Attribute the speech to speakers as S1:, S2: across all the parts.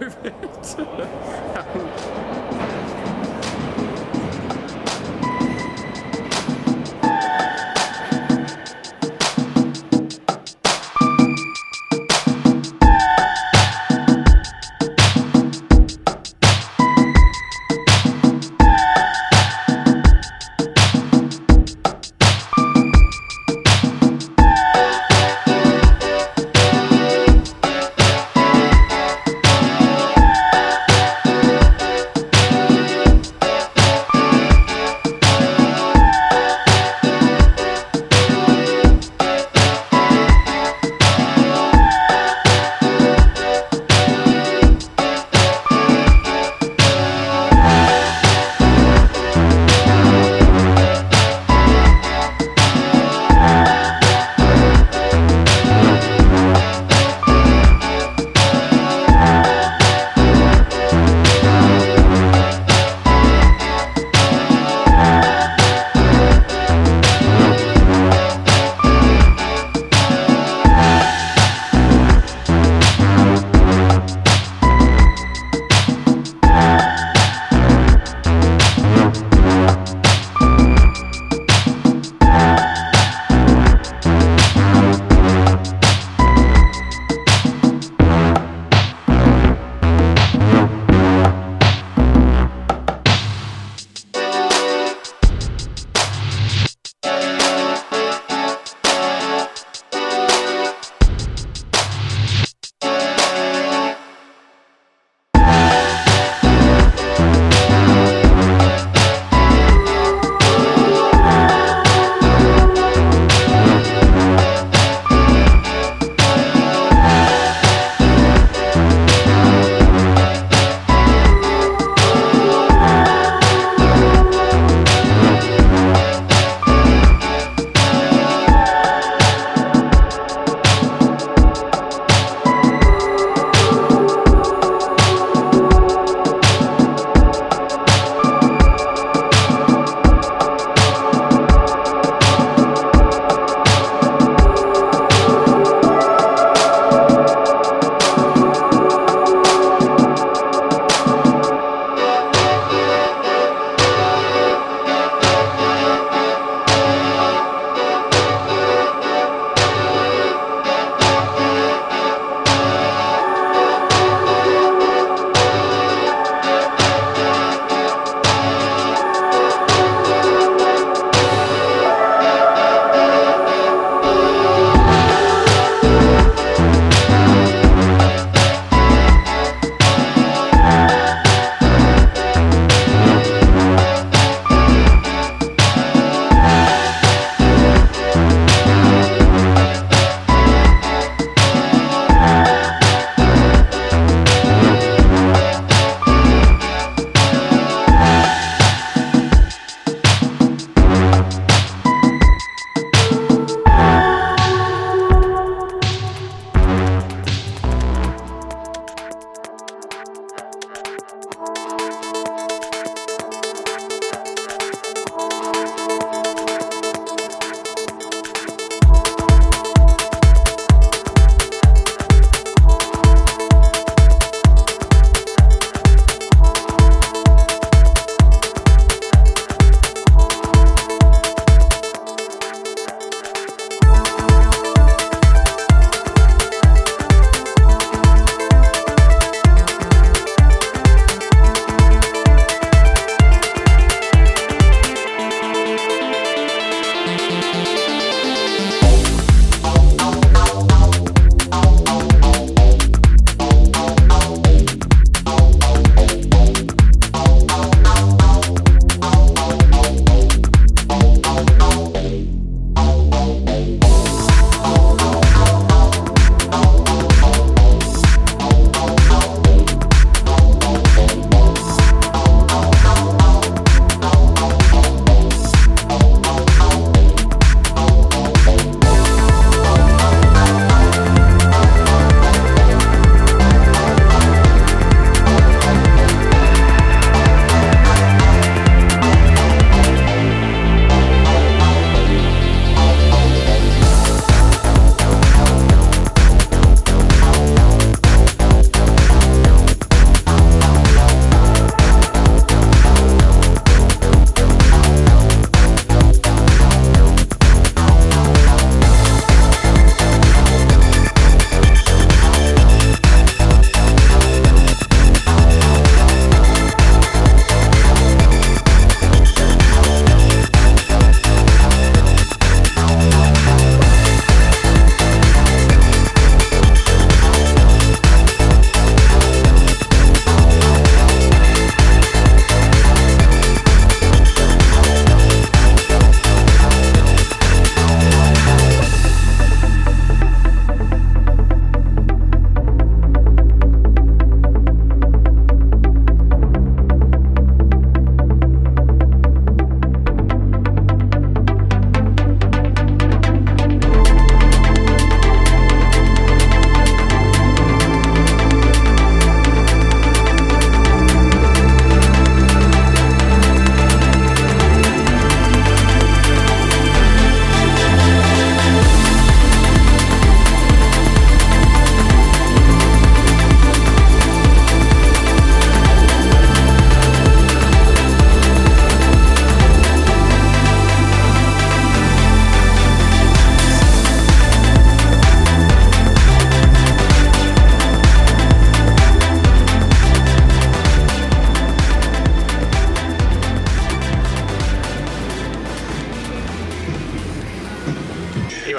S1: with it.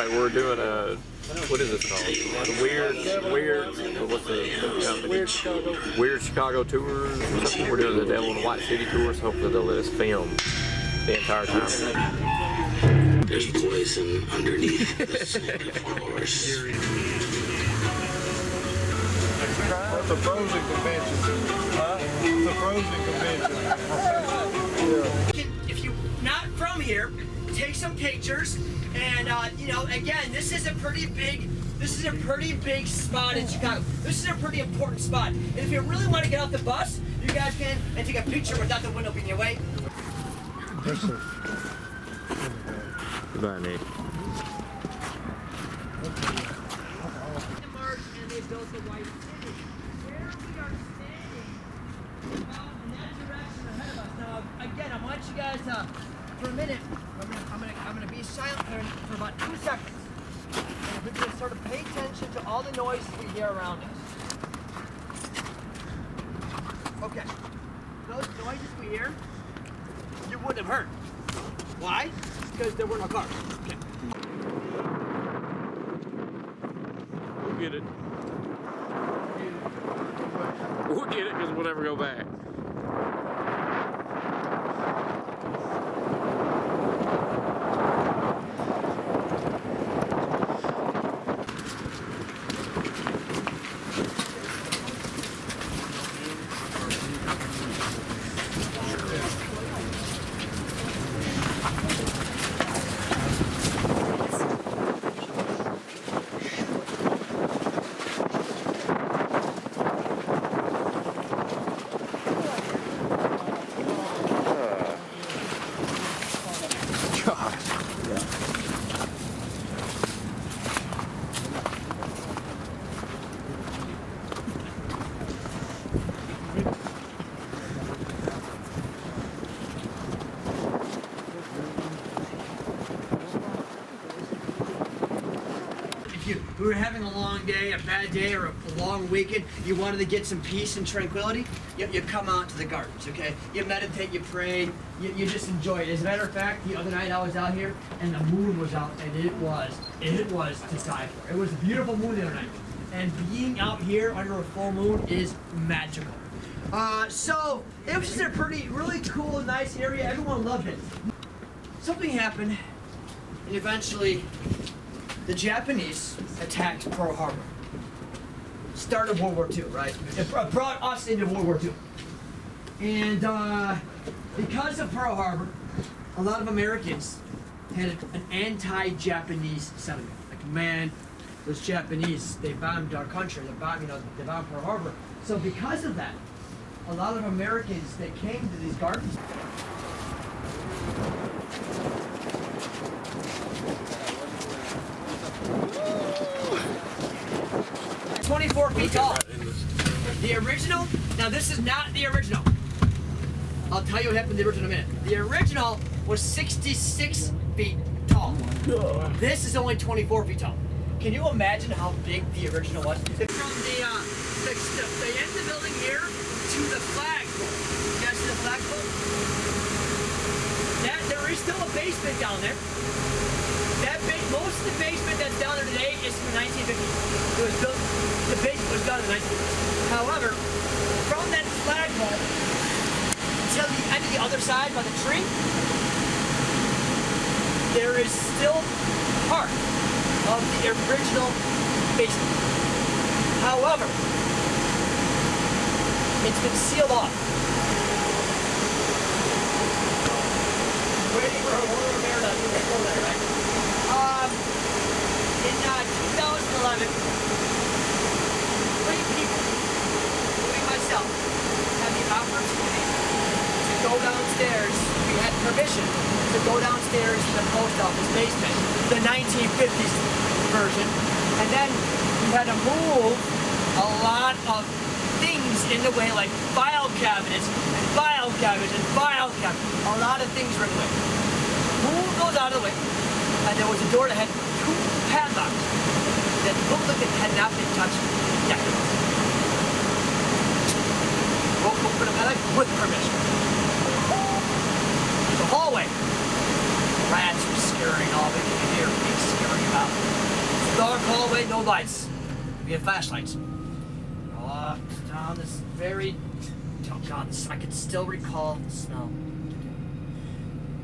S1: Alright, we're doing a, what is this called? What's the company? Weird Chicago Tours or something. We're doing the Devil in the White City Tours. Hopefully they'll let us film the entire time.
S2: There's poison underneath the sandy floors.
S3: It's a frozen convention. It's a frozen convention.
S4: If you're not from here, take some pictures. And you know, again, this is a pretty big spot in Chicago. This is a pretty important spot. And if you really want to get off the bus, you guys can and take a picture without the window being in your way.
S3: Yes, sir.
S1: Goodbye, Nate.
S4: And they built the White City. Where we are standing, about in that direction ahead of us. Now, again, I want you guys for a minute. I'm gonna be silent for about 2 seconds. And we're gonna sort of pay attention to all the noises we hear around us. Okay. Those noises we hear, you wouldn't have heard. Why? Because there were no cars. Okay.
S1: We'll get it. We'll get it because we'll never go back.
S4: You were having a long day, a bad day, or a long weekend, you wanted to get some peace and tranquility, you come out to the gardens, okay? You meditate, you pray, you just enjoy it. As a matter of fact, the other night I was out here and the moon was out and it was to die for. It was a beautiful moon the other night. And being out here under a full moon is magical. So it was just a really cool, nice area. Everyone loved it. Something happened and eventually the Japanese attacked Pearl Harbor. Started World War II, right? It brought us into World War II. And because of Pearl Harbor, a lot of Americans had an anti-Japanese sentiment. Like, man, those Japanese, they bombed our country, they bombed Pearl Harbor. So because of that, a lot of Americans, they came to these gardens. 24 feet tall. The original, now this is not the original. I'll tell you what happened to the original in a minute. The original was 66 feet tall. This is only 24 feet tall. Can you imagine how big the original was? From the end of the building here to the flagpole. You guys see the flagpole? There is still a basement down there. Most of the basement that's down there today is from the 1950s. It was built, the basement was done in the 1950s. However, from that flagpole until the end of the other side by the tree, there is still part of the original basement. However, it's been sealed off. Waiting for a Warrior Bear to go there, right? In 2011, 3 people, including myself, had the opportunity to go downstairs. We had permission to go downstairs to the post office basement, the 1950s version, and then we had to move a lot of things in the way, like file cabinets, and file cabinets, and file cabinets. A lot of things were in the way. Move those out of the way, and there was a door that had 2 padlocks that looked like it had not been touched yet. We'll open them with permission. The hallway. Rats were scurrying all the way. You could hear pigs scurrying about. no lights. We had flashlights. Walked down this very, oh God, I could still recall the smell.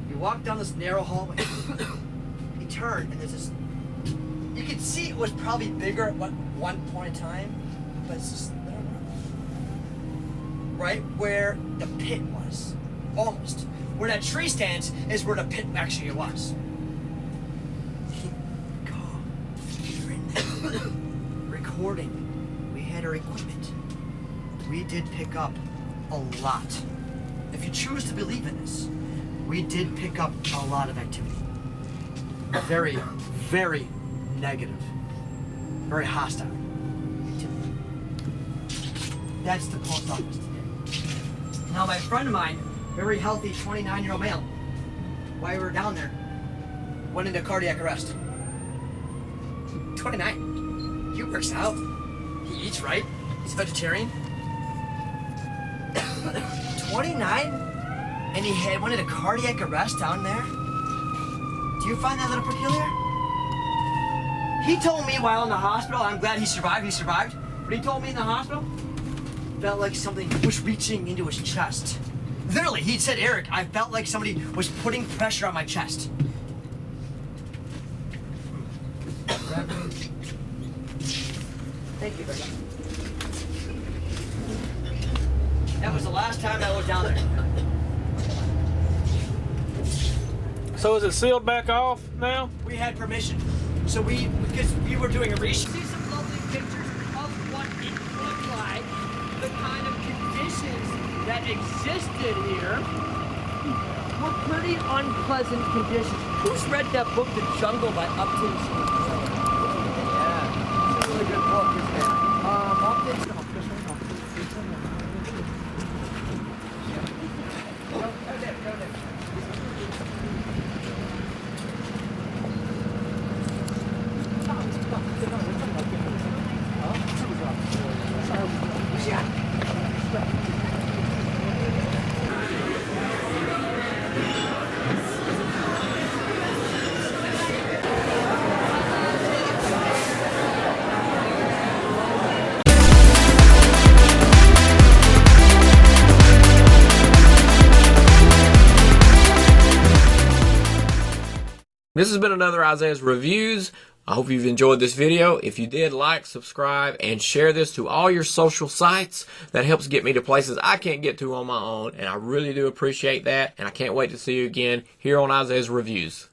S4: We walked down this narrow hallway. He turned, and there's this, you could see it was probably bigger at one point in time, but it's just, I don't know. Right where the pit was. Almost. Where that tree stands is where the pit actually was. We were in there. Recording. We had our equipment. We did pick up a lot. If you choose to believe in this, we did pick up a lot of activity. Very, very negative. Very hostile. That's the post office today. Now, my friend of mine, very healthy 29-year-old male, while we were down there, went into cardiac arrest. 29. He works out. He eats right. He's a vegetarian. 29? And he went into cardiac arrest down there? Do you find that a little peculiar? He told me while in the hospital, I'm glad he survived, but he told me in the hospital, felt like something was reaching into his chest. Literally, he said, Eric, I felt like somebody was putting pressure on my chest. Thank you very much. That was the last time I was down there.
S3: So is it sealed back off now?
S4: We had permission. So because we were doing a research. See some lovely pictures of what it looked like, the kind of conditions that existed here were pretty unpleasant conditions. Who's read that book, The Jungle by Upton Singer? Yeah, it's a really good book, isn't it? Upton. Go there.
S1: This has been another Isaiah's Reviews. I hope you've enjoyed this video. If you did, like, subscribe, and share this to all your social sites. That helps get me to places I can't get to on my own, and I really do appreciate that, and I can't wait to see you again here on Isaiah's Reviews.